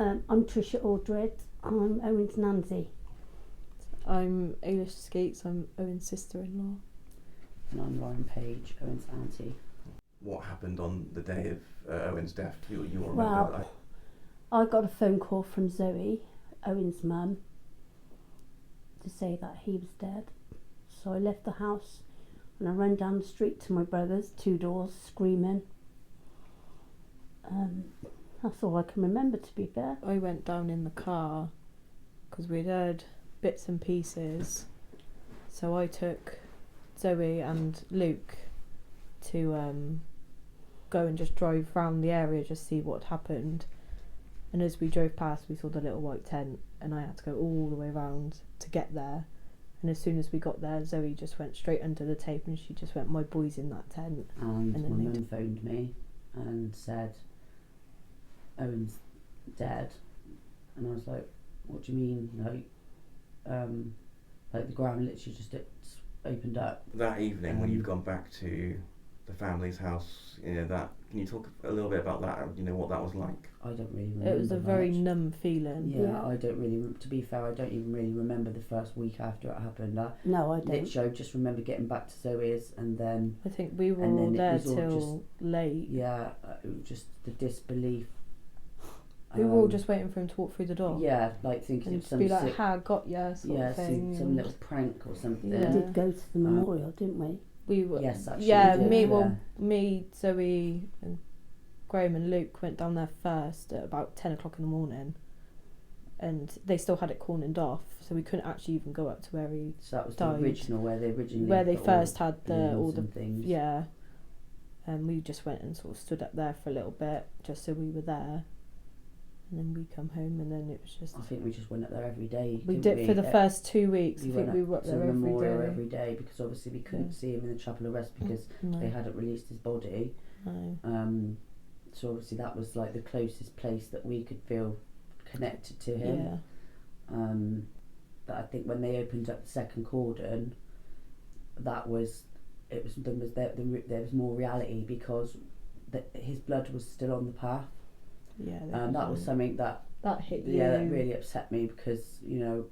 I'm Trisha Aldred. I'm Owen's Nancy. I'm Eilish Skeets. I'm Owen's sister-in-law. And I'm Lauren Page, Owen's auntie. What happened on the day of Owen's death? You remember? Well, I got a phone call from Zoe, Owen's mum, to say that he was dead. So I left the house and I ran down the street to my brother's, 2 doors, screaming. That's all I can remember, to be fair. I went down in the car because we'd heard bits and pieces. So I took Zoe and Luke to go and just drive around the area, just see what happened. And as we drove past, we saw the little white tent, and I had to go all the way around to get there. And as soon as we got there, Zoe just went straight under the tape, and she just went, "My boy's in that tent." And then my mum phoned me and said, "Owen's dead." And I was like, "What do you mean?" Like the ground literally just opened up. That evening, when you've gone back to the family's house, can you talk a little bit about that? What that was like? I don't really remember. It was a very much. numb feeling. Yeah, I don't really. To be fair, I don't even really remember the first week after it happened. No, I don't. Literally, I just remember getting back to Zoe's, and then I think we were and all then it there was all till late. yeah, it was just the disbelief. We were all just waiting for him to walk through the door. Yeah, like thinking And of some be like, "Ha, got ya," sort of thing. some little prank or something. We Yeah. did go to the memorial, didn't we? We were. Yes, actually. Yeah, we did, me, Zoe, and Graham and Luke went down there first at about 10 o'clock in the morning, and they still had it cornered off, so we couldn't actually even go up to where he So that was died. the original where they put first had all the things. yeah, and we just went and sort of stood up there for a little bit just so we were there, and then we come home, and then it was just. I think we just went up there every day. We did for the first 2 weeks. I We think went we were up to there the memorial every day. every day because obviously we couldn't see him in the chapel of rest because No. they hadn't released his body. No. So obviously that was like the closest place that we could feel connected to him. Yeah. But I think when they opened up the second cordon, there was more reality because his blood was still on the path. Yeah. That was something that hit you. Yeah, that really upset me because and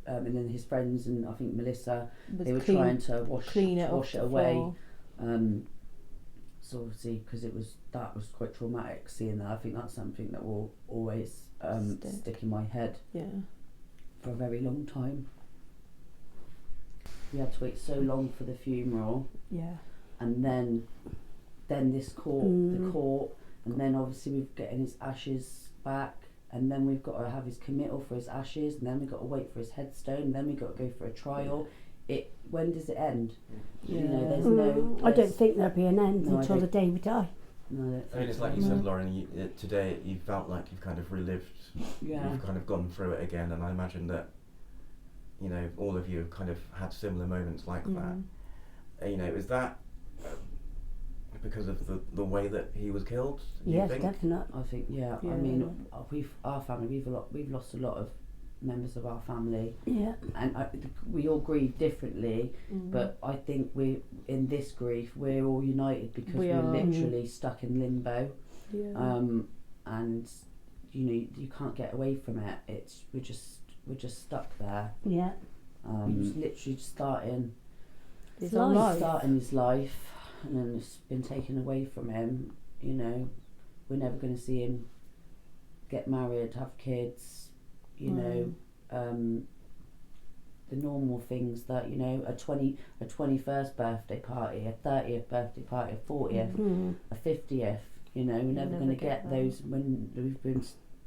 then his friends and I think Melissa, they were trying to wash it away. So obviously because that was quite traumatic seeing that. I think that's something that will always stick in my head. Yeah. For a very long time. We had to wait so long for the funeral. Yeah. And then this court, the court, and then obviously we're getting his ashes back, and then we've got to have his committal for his ashes, and then we've got to wait for his headstone, and then we've got to go for a trial. When does it end? Yeah. There's no. I don't think there'll be an end No, until the day we die. No, I mean, it's like you said, Lauren. Today, you felt like you've kind of relived. Yeah. You've kind of gone through it again, and I imagine that. All of you have kind of had similar moments like that. Is that because of the way that he was killed? Yes, definitely. I think I mean, our family we've lost a lot of members of our family. Yeah. And we all grieve differently, but I think we in this grief we're all united because we're literally stuck in limbo. Yeah. And you can't get away from it. We're just stuck there. Yeah. Literally starting His life. Starting his life, and then it's been taken away from him. We're never going to see him get married, have kids. The normal things that a 21st birthday party, a 30th birthday party, a 40th, a 50th. We're never going to get those when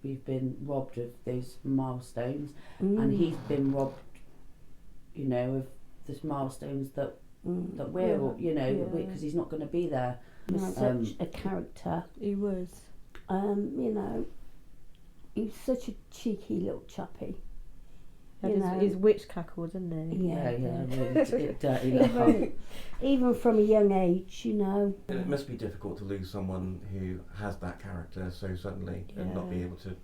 we've been robbed of those milestones, and he's been robbed, of the milestones that we're all, because he's not going to be there. Such a character. He was. He was such a cheeky little chappy. His witch cackle, didn't he? Yeah. Really dirty. Even from a young age, It must be difficult to lose someone who has that character so suddenly and not be able to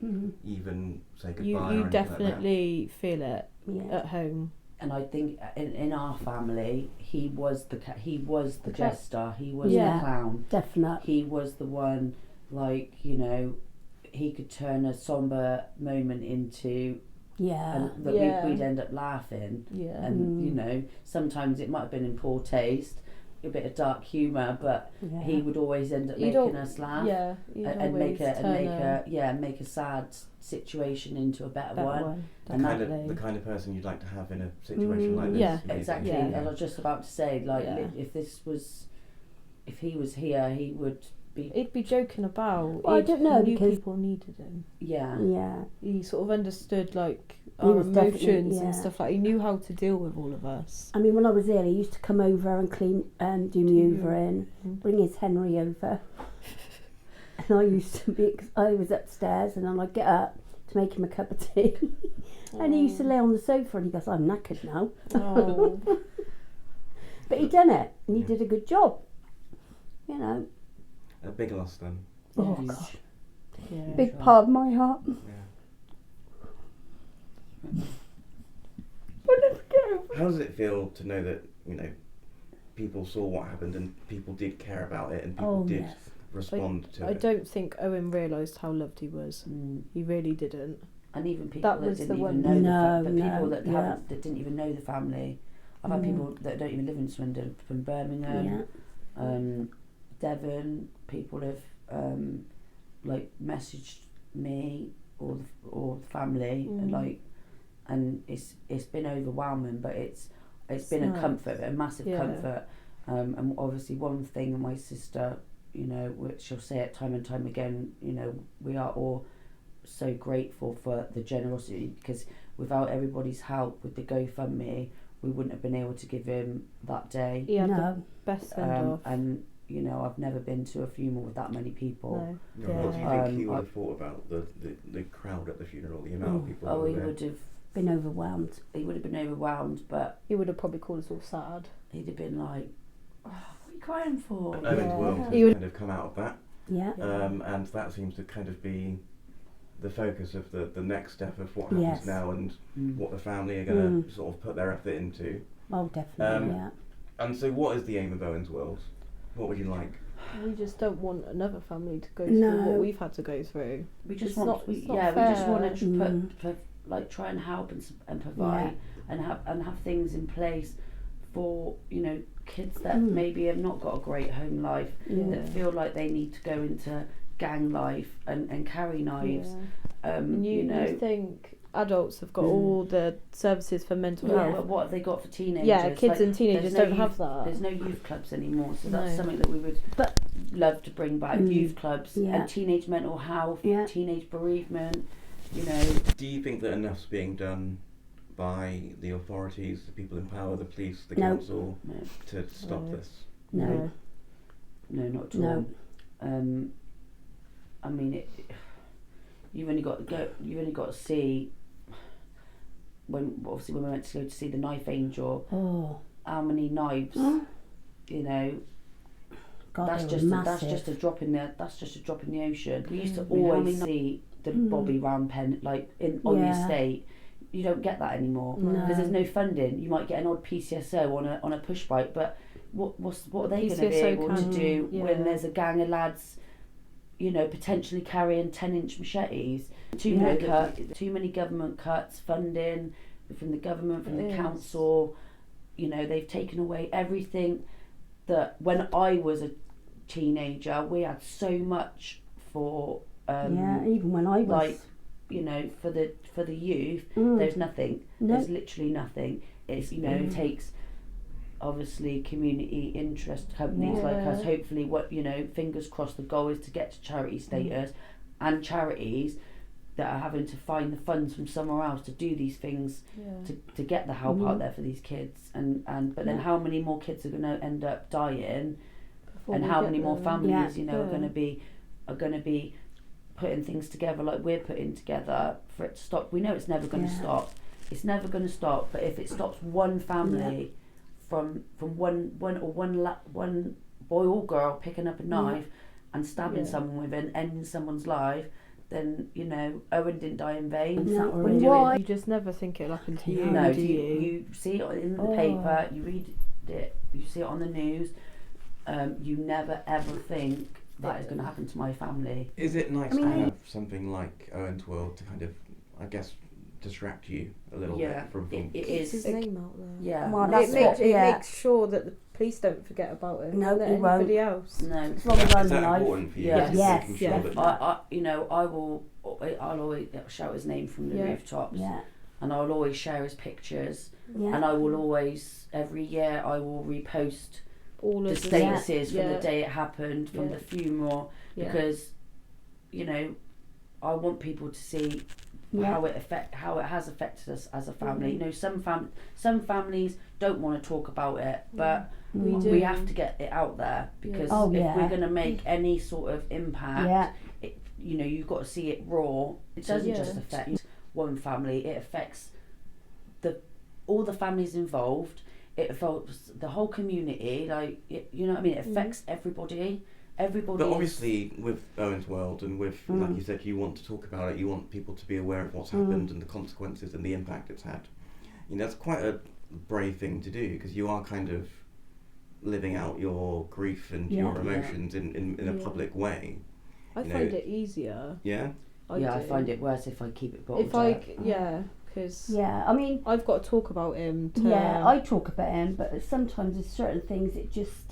even say goodbye. You or definitely feel it at home. And I think in our family, he was the jester. He was the clown. Definitely. He was the one, he could turn a somber moment into that we'd end up laughing. Yeah. And you know, sometimes it might have been in poor taste, a bit of dark humour, but he would always end up making us laugh. Yeah. And make a sad situation into a better one. And the kind of person you'd like to have in a situation like this. Yeah, exactly. Yeah. And I was just about to say, like, if he was here, he would be. He'd be joking about. Well, I don't know, he knew because people needed him. Yeah. Yeah. He sort of understood like He our was definitely- emotions yeah. and stuff like. He knew how to deal with all of us. I mean, when I was ill, he used to come over and clean and do me hoovering, bring his Henry over. And I used to I was upstairs, and then I'd get up to make him a cup of tea. And he used to lay on the sofa, and he goes, "I'm knackered now." Oh. But he done it, and he did a good job. You know. A big loss then. Oh, Huge. God. Yeah. Big part of my heart. Yeah. How does it feel to know that, you know, people saw what happened and people did care about it and people did respond to it? I don't think Owen realised how loved he was. He really didn't. And even people That that was didn't the even one- know No, the people no, that yeah. haven't, that didn't even know the family. I've had people that don't even live in Swindon, from Birmingham, Devon. People have like messaged me or the family, and it's been overwhelming, but it's been a comfort, a massive comfort. And obviously one thing, my sister, you know, which she'll say it time and time again, you know, we are all so grateful for the generosity, because without everybody's help with the GoFundMe, we wouldn't have been able to give him that day. He had the best send off. And you know, I've never been to a funeral with that many people. No. What do you think he would have thought about the crowd at the funeral, the amount of people? He would have been overwhelmed. He would have been overwhelmed, but he would have probably called us all sad. He'd have been like, "Oh, what are you crying for?" Owen's world has kind of come out of that. Yeah. And that seems to kind of be the focus of the next step of what happens now and what the family are going to sort of put their effort into. Oh, definitely, yeah. And so what is the aim of Owen's World? What would you like? We just don't want another family to go through what we've had to go through. We just it's want, not, we it's not just fair. want to like try and help and provide and have things in place for, you know, kids that maybe have not got a great home life, that feel like they need to go into gang life and carry knives. You know, you think adults have got all the services for mental health. But what have they got for teenagers? Yeah, kids and teenagers don't have that. There's no youth clubs anymore, so that's something that we would love to bring back. Youth clubs and teenage mental health, teenage bereavement, you know. Do you think that enough's being done by the authorities, the people in power, the police, the council, to stop this? No, not at all. I mean, you've only got to see when we went to go to see the Knife Angel. How many knives? You know, God, that's just a drop in the ocean. We used to always see the Bobby round pen like on the estate. You don't get that anymore because there's no funding. You might get an odd PCSO on a push bike, but what are they going to be able to do when there's a gang of lads, you know, potentially carrying 10-inch machetes? Too many government cuts, funding from the government, from the council. You know, they've taken away everything that when I was a teenager we had so much for. Even when I was, like, you know, for the youth, there's nothing. There's literally nothing. It's, you know, it takes obviously community interest companies like us. Hopefully, what, you know, fingers crossed, the goal is to get to charity status, and charities that are having to find the funds from somewhere else to do these things to get the help out there for these kids. But then how many more kids are going to end up dying, and how many more families, you know, are going to be putting things together like we're putting together for it to stop. We know it's never going to stop. It's never going to stop. But if it stops one family from one boy or girl picking up a knife and stabbing someone with it and ending someone's life, then, you know, Owen didn't die in vain. You just never think it'll happen to you. No, do you? You see it in the paper, you read it, you see it on the news. You never ever think that is going to happen to my family. Is it nice I mean, to have something like Owen's World to kind of, I guess, distract you a little Yeah, bit from it Keeps his is. name out there. Yeah, Well, It that's makes, what- it yeah. makes sure that the police don't forget about him. No, or he won't. anybody else. no. As long as I'm Is that alive. important for you? Yes. Making sure Yes, that I'll always shout his name from the Yeah. rooftops, Yeah, and I'll always share his pictures, yeah. and I will always, every year, I will repost All the of the statuses from yeah. the day it happened, from Yeah. the funeral, Yeah. because, I want people to see Yeah. how it has affected us as a family. Mhm. Some families don't want to talk about it, but We Mm. do. we have to get it out there, because Oh, if yeah. we're going to make any sort of impact, Yeah, you've got to see it raw. It doesn't Yeah. just affect one family, it affects all the families involved. It affects the whole community, you know what I mean? It affects everybody. Everybody. But obviously, with Owen's World and with, like you said, you want to talk about it, you want people to be aware of what's happened and the consequences and the impact it's had. That's quite a brave thing to do, because you are kind of living out your grief and Yeah. your emotions in a Yeah. public way. I You find know, it easier. Yeah? I do. find it worse if I keep it bottled If I, up. because yeah. I mean, I've got to talk about him. I talk about him, but sometimes there's certain things it just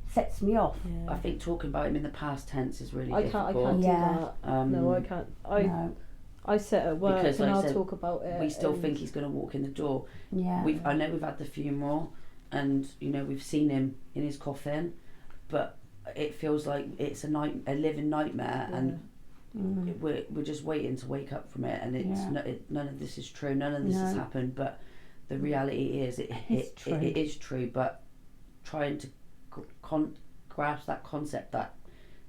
sets me off. I think talking about him in the past tense is really I difficult. can't Yeah. do that. No, I can't. No. I sit at work Because, and like I I'll said, talk about it. We still and- think he's going to walk in the door. Yeah. I know we've had the funeral, and we've seen him in his coffin, but it feels like it's a living nightmare, and we're just waiting to wake up from it, and it's none of this is true. None of this has happened, but the reality is it is true. But trying to grasp that concept that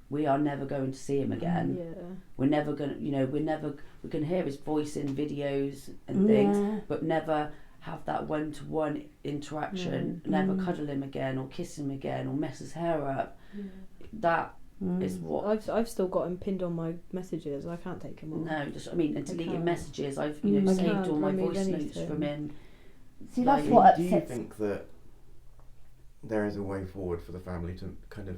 we are never going to see him again. Yeah. We're never going to, we can hear his voice in videos and things, but never have that one-to-one interaction, never cuddle him again or kiss him again or mess his hair up. That is what... I've still got him pinned on my messages. I can't take him off. No, and deleting can't. messages. I've I saved can't all my remove voice notes anything. from him. See, that's Like, what Do you upsets. think that there is a way forward for the family to kind of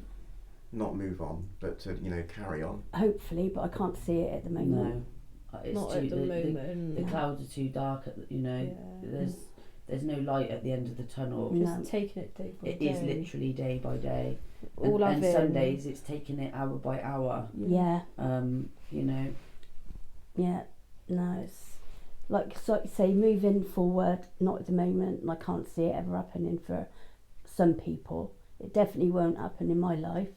not move on, but to, carry on? Hopefully, but I can't see it at the moment. No, it's Not too, at the moment. The clouds are too dark. There's no light at the end of the tunnel. No. Just taking it day by It day. is literally day by day. All and having- some days it's taking it hour by hour. Yeah. Yeah. No, it's like you say, moving forward, not at the moment, and I can't see it ever happening for some people. It definitely won't happen in my life.